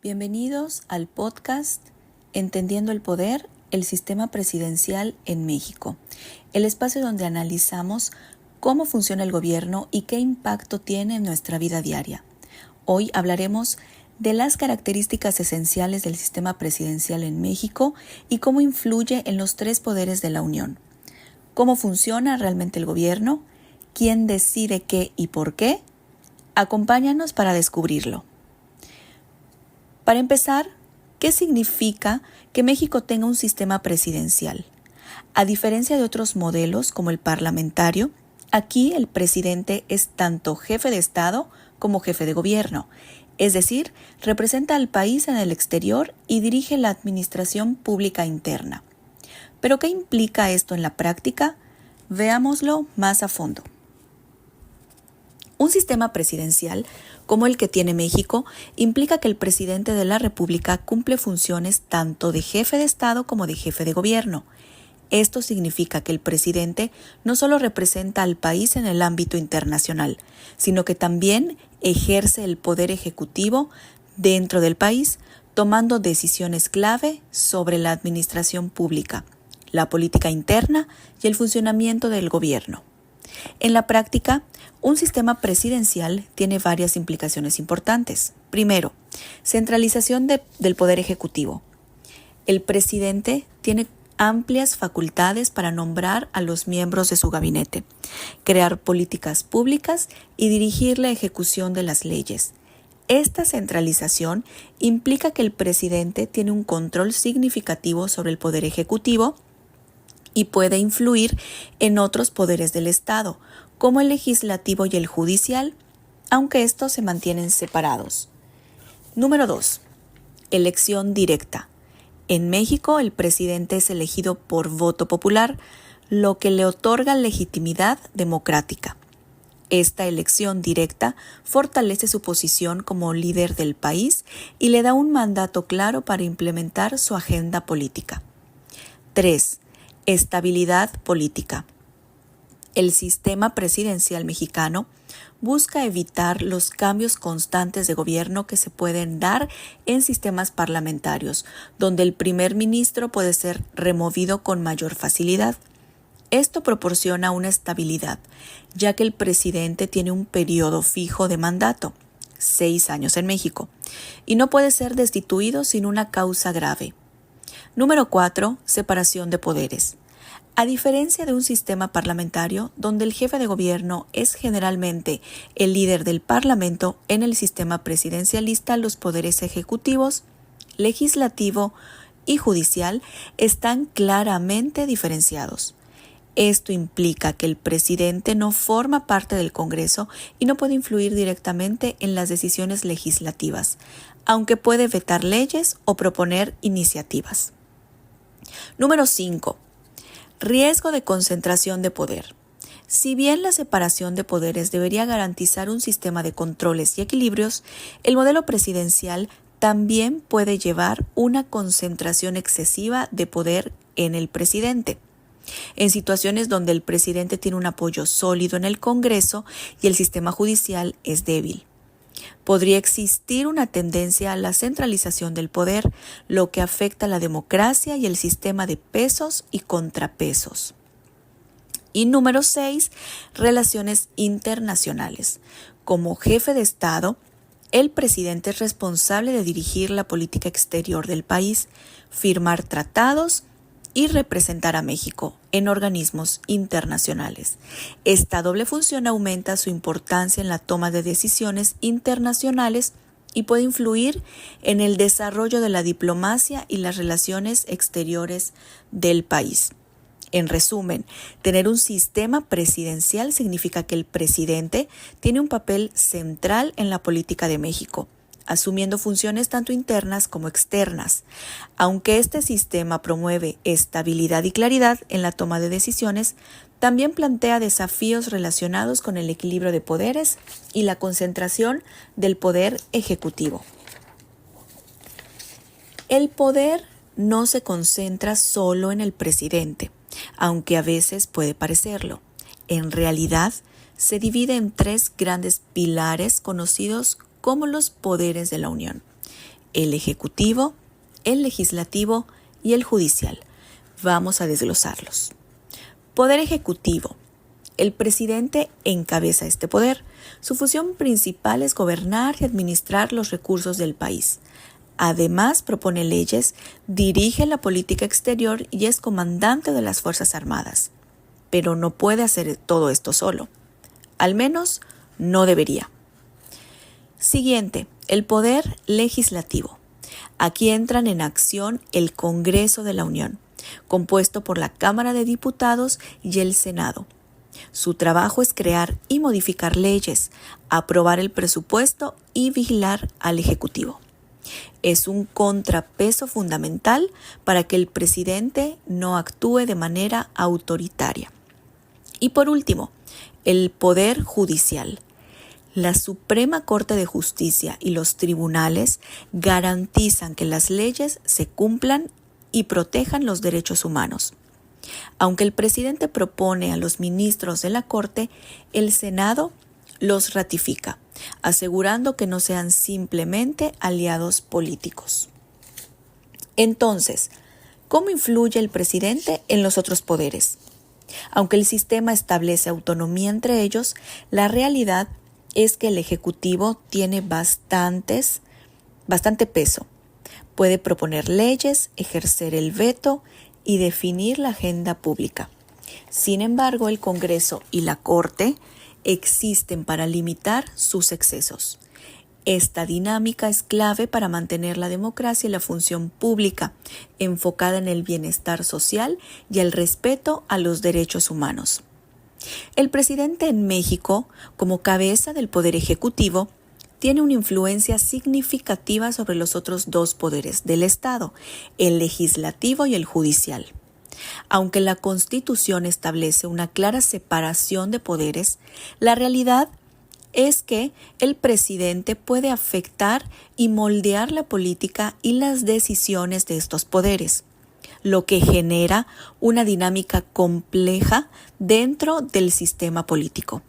Bienvenidos al podcast Entendiendo el Poder, el Sistema Presidencial en México, el espacio donde analizamos cómo funciona el gobierno y qué impacto tiene en nuestra vida diaria. Hoy hablaremos de las características esenciales del sistema presidencial en México y cómo influye en los tres poderes de la Unión. ¿Cómo funciona realmente el gobierno? ¿Quién decide qué y por qué? Acompáñanos para descubrirlo. Para empezar, ¿qué significa que México tenga un sistema presidencial? A diferencia de otros modelos como el parlamentario, aquí el presidente es tanto jefe de Estado como jefe de gobierno, es decir, representa al país en el exterior y dirige la administración pública interna. ¿Pero qué implica esto en la práctica? Veámoslo más a fondo. Un sistema presidencial, como el que tiene México, implica que el presidente de la República cumple funciones tanto de jefe de Estado como de jefe de gobierno. Esto significa que el presidente no solo representa al país en el ámbito internacional, sino que también ejerce el poder ejecutivo dentro del país, tomando decisiones clave sobre la administración pública, la política interna y el funcionamiento del gobierno. En la práctica, un sistema presidencial tiene varias implicaciones importantes. Primero, centralización del poder ejecutivo. El presidente tiene amplias facultades para nombrar a los miembros de su gabinete, crear políticas públicas y dirigir la ejecución de las leyes. Esta centralización implica que el presidente tiene un control significativo sobre el poder ejecutivo y puede influir en otros poderes del Estado, como el legislativo y el judicial, aunque estos se mantienen separados. Número 2. Elección directa. En México, el presidente es elegido por voto popular, lo que le otorga legitimidad democrática. Esta elección directa fortalece su posición como líder del país y le da un mandato claro para implementar su agenda política. 3. Estabilidad política. El sistema presidencial mexicano busca evitar los cambios constantes de gobierno que se pueden dar en sistemas parlamentarios, donde el primer ministro puede ser removido con mayor facilidad. Esto proporciona una estabilidad, ya que el presidente tiene un periodo fijo de mandato, 6 años en México, y no puede ser destituido sin una causa grave. Número 4. Separación de poderes. A diferencia de un sistema parlamentario, donde el jefe de gobierno es generalmente el líder del parlamento, en el sistema presidencialista los poderes ejecutivos, legislativo y judicial están claramente diferenciados. Esto implica que el presidente no forma parte del Congreso y no puede influir directamente en las decisiones legislativas, aunque puede vetar leyes o proponer iniciativas. Número 5. Riesgo de concentración de poder. Si bien la separación de poderes debería garantizar un sistema de controles y equilibrios, el modelo presidencial también puede llevar una concentración excesiva de poder en el presidente. En situaciones donde el presidente tiene un apoyo sólido en el Congreso y el sistema judicial es débil. Podría existir una tendencia a la centralización del poder, lo que afecta a la democracia y el sistema de pesos y contrapesos. Y número 6, relaciones internacionales. Como jefe de Estado, el presidente es responsable de dirigir la política exterior del país, firmar tratados y representar a México en organismos internacionales. Esta doble función aumenta su importancia en la toma de decisiones internacionales y puede influir en el desarrollo de la diplomacia y las relaciones exteriores del país. En resumen, tener un sistema presidencial significa que el presidente tiene un papel central en la política de México, asumiendo funciones tanto internas como externas. Aunque este sistema promueve estabilidad y claridad en la toma de decisiones, también plantea desafíos relacionados con el equilibrio de poderes y la concentración del poder ejecutivo. El poder no se concentra solo en el presidente, aunque a veces puede parecerlo. En realidad, se divide en 3 grandes pilares conocidos como los poderes de la Unión: el Ejecutivo, el Legislativo y el Judicial. Vamos a desglosarlos. Poder Ejecutivo. El presidente encabeza este poder. Su función principal es gobernar y administrar los recursos del país. Además, propone leyes, dirige la política exterior y es comandante de las Fuerzas Armadas. Pero no puede hacer todo esto solo. Al menos, no debería. Siguiente, el Poder Legislativo. Aquí entran en acción el Congreso de la Unión, compuesto por la Cámara de Diputados y el Senado. Su trabajo es crear y modificar leyes, aprobar el presupuesto y vigilar al Ejecutivo. Es un contrapeso fundamental para que el presidente no actúe de manera autoritaria. Y por último, el Poder Judicial. La Suprema Corte de Justicia y los tribunales garantizan que las leyes se cumplan y protejan los derechos humanos. Aunque el presidente propone a los ministros de la Corte, el Senado los ratifica, asegurando que no sean simplemente aliados políticos. Entonces, ¿cómo influye el presidente en los otros poderes? Aunque el sistema establece autonomía entre ellos, la realidad es que el Ejecutivo tiene bastante peso. Puede proponer leyes, ejercer el veto y definir la agenda pública. Sin embargo, el Congreso y la Corte existen para limitar sus excesos. Esta dinámica es clave para mantener la democracia y la función pública, enfocada en el bienestar social y el respeto a los derechos humanos. El presidente en México, como cabeza del Poder Ejecutivo, tiene una influencia significativa sobre los otros dos poderes del Estado, el legislativo y el judicial. Aunque la Constitución establece una clara separación de poderes, la realidad es que el presidente puede afectar y moldear la política y las decisiones de estos poderes, lo que genera una dinámica compleja dentro del sistema político.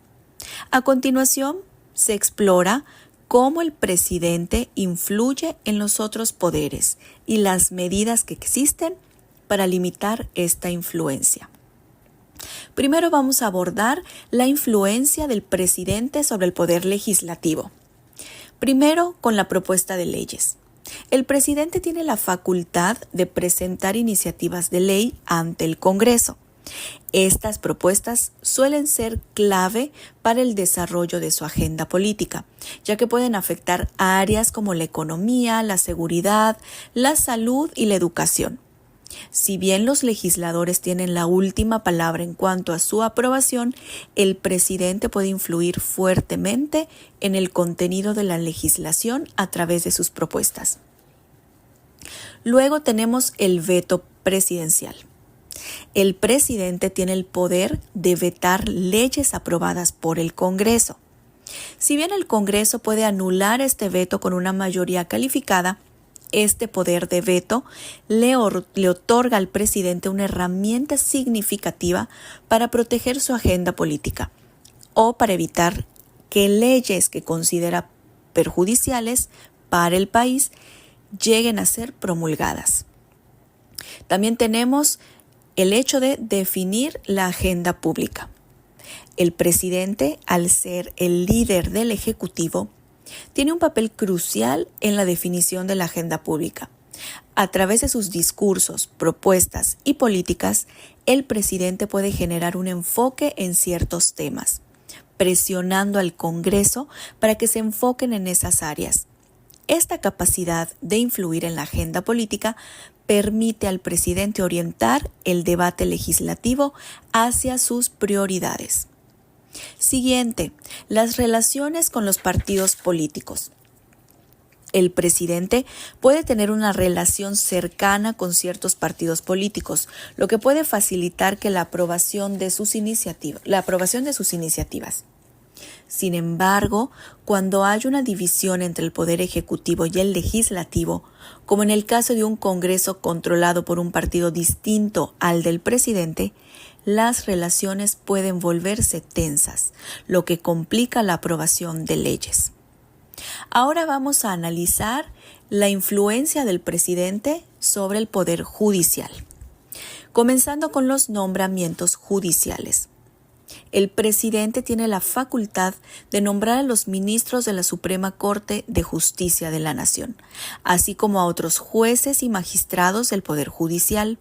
A continuación, se explora cómo el presidente influye en los otros poderes y las medidas que existen para limitar esta influencia. Primero vamos a abordar la influencia del presidente sobre el poder legislativo. Primero, con la propuesta de leyes. El presidente tiene la facultad de presentar iniciativas de ley ante el Congreso. Estas propuestas suelen ser clave para el desarrollo de su agenda política, ya que pueden afectar áreas como la economía, la seguridad, la salud y la educación. Si bien los legisladores tienen la última palabra en cuanto a su aprobación, el presidente puede influir fuertemente en el contenido de la legislación a través de sus propuestas. Luego tenemos el veto presidencial. El presidente tiene el poder de vetar leyes aprobadas por el Congreso. Si bien el Congreso puede anular este veto con una mayoría calificada, este poder de veto le otorga al presidente una herramienta significativa para proteger su agenda política o para evitar que leyes que considera perjudiciales para el país lleguen a ser promulgadas. También tenemos el hecho de definir la agenda pública. El presidente, al ser el líder del Ejecutivo, tiene un papel crucial en la definición de la agenda pública. A través de sus discursos, propuestas y políticas, el presidente puede generar un enfoque en ciertos temas, presionando al Congreso para que se enfoquen en esas áreas. Esta capacidad de influir en la agenda política permite al presidente orientar el debate legislativo hacia sus prioridades. Siguiente, las relaciones con los partidos políticos. El presidente puede tener una relación cercana con ciertos partidos políticos, lo que puede facilitar que la aprobación de sus iniciativas. Sin embargo, cuando hay una división entre el Poder Ejecutivo y el Legislativo, como en el caso de un Congreso controlado por un partido distinto al del presidente, las relaciones pueden volverse tensas, lo que complica la aprobación de leyes. Ahora vamos a analizar la influencia del presidente sobre el Poder Judicial, comenzando con los nombramientos judiciales. El presidente tiene la facultad de nombrar a los ministros de la Suprema Corte de Justicia de la Nación, así como a otros jueces y magistrados del Poder Judicial.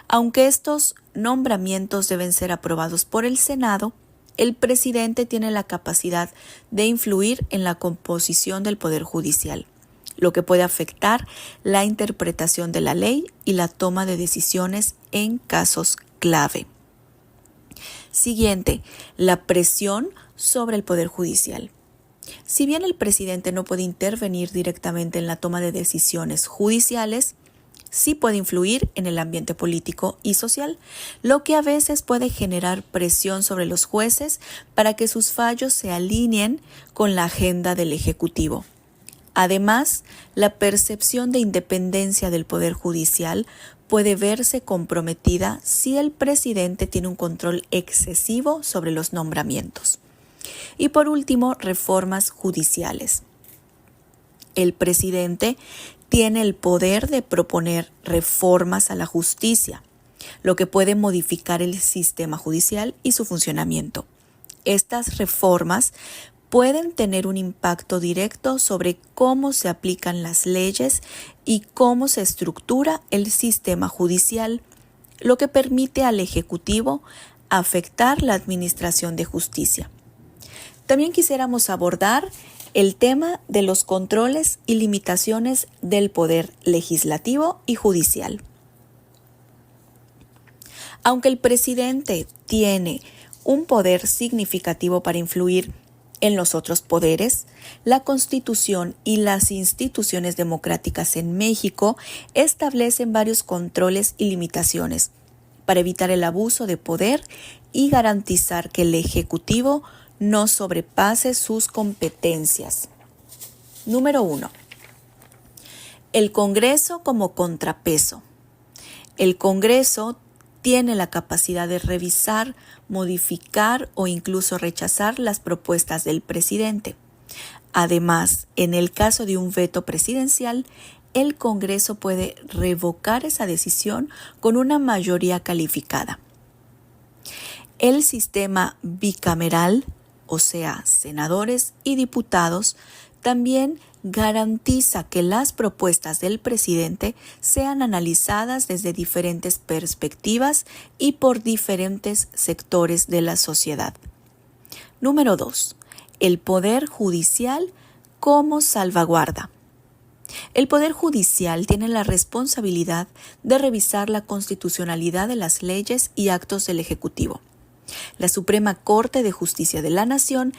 Aunque estos nombramientos deben ser aprobados por el Senado, el presidente tiene la capacidad de influir en la composición del Poder Judicial, lo que puede afectar la interpretación de la ley y la toma de decisiones en casos clave. Siguiente, la presión sobre el Poder Judicial. Si bien el presidente no puede intervenir directamente en la toma de decisiones judiciales, sí puede influir en el ambiente político y social, lo que a veces puede generar presión sobre los jueces para que sus fallos se alineen con la agenda del Ejecutivo. Además, la percepción de independencia del Poder Judicial puede verse comprometida si el presidente tiene un control excesivo sobre los nombramientos. Y por último, reformas judiciales. El presidente tiene el poder de proponer reformas a la justicia, lo que puede modificar el sistema judicial y su funcionamiento. Estas reformas pueden tener un impacto directo sobre cómo se aplican las leyes y cómo se estructura el sistema judicial, lo que permite al Ejecutivo afectar la administración de justicia. También quisiéramos abordar el tema de los controles y limitaciones del poder legislativo y judicial. Aunque el presidente tiene un poder significativo para influir en los otros poderes, la Constitución y las instituciones democráticas en México establecen varios controles y limitaciones para evitar el abuso de poder y garantizar que el Ejecutivo no sobrepase sus competencias. Número 1. El Congreso como contrapeso. El Congreso tiene la capacidad de revisar, modificar o incluso rechazar las propuestas del presidente. Además, en el caso de un veto presidencial, el Congreso puede revocar esa decisión con una mayoría calificada. El sistema bicameral, o sea, senadores y diputados, también garantiza que las propuestas del presidente sean analizadas desde diferentes perspectivas y por diferentes sectores de la sociedad. Número 2. El Poder Judicial como salvaguarda. El Poder Judicial tiene la responsabilidad de revisar la constitucionalidad de las leyes y actos del Ejecutivo. La Suprema Corte de Justicia de la Nación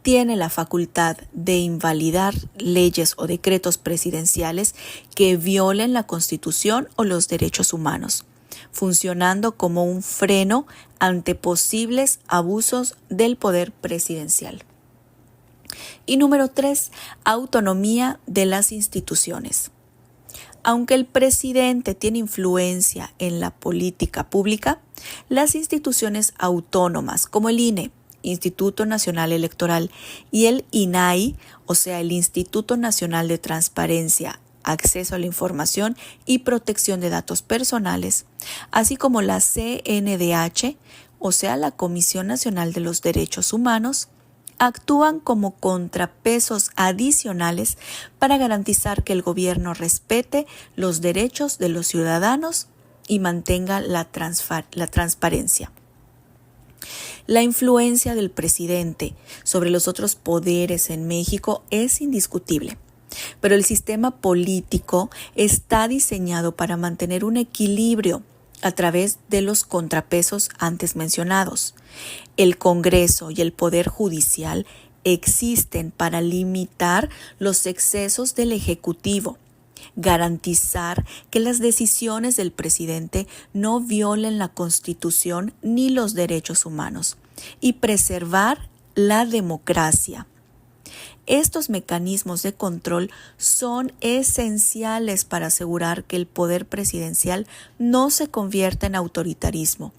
tiene la facultad de invalidar leyes o decretos presidenciales que violen la Constitución o los derechos humanos, funcionando como un freno ante posibles abusos del poder presidencial. Y número 3, autonomía de las instituciones. Aunque el presidente tiene influencia en la política pública, las instituciones autónomas como el INE, Instituto Nacional Electoral, y el INAI, o sea, el Instituto Nacional de Transparencia, Acceso a la Información y Protección de Datos Personales, así como la CNDH, o sea, la Comisión Nacional de los Derechos Humanos, actúan como contrapesos adicionales para garantizar que el gobierno respete los derechos de los ciudadanos y mantenga la transparencia. La influencia del presidente sobre los otros poderes en México es indiscutible, pero el sistema político está diseñado para mantener un equilibrio a través de los contrapesos antes mencionados. El Congreso y el Poder Judicial existen para limitar los excesos del Ejecutivo, garantizar que las decisiones del presidente no violen la Constitución ni los derechos humanos y preservar la democracia. Estos mecanismos de control son esenciales para asegurar que el poder presidencial no se convierta en autoritarismo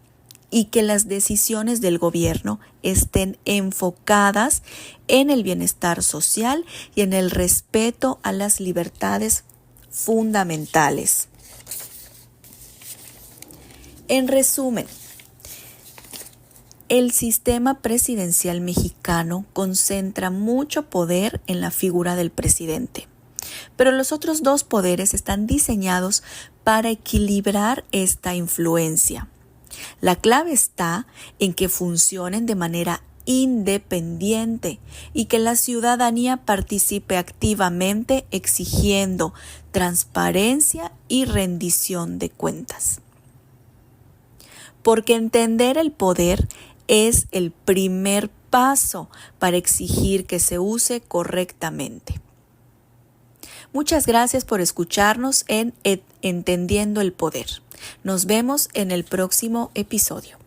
y que las decisiones del gobierno estén enfocadas en el bienestar social y en el respeto a las libertades fundamentales. En resumen, el sistema presidencial mexicano concentra mucho poder en la figura del presidente, pero los otros dos poderes están diseñados para equilibrar esta influencia. La clave está en que funcionen de manera independiente y que la ciudadanía participe activamente exigiendo transparencia y rendición de cuentas. Porque entender el poder es el primer paso para exigir que se use correctamente. Muchas gracias por escucharnos en Entendiendo el Poder. Nos vemos en el próximo episodio.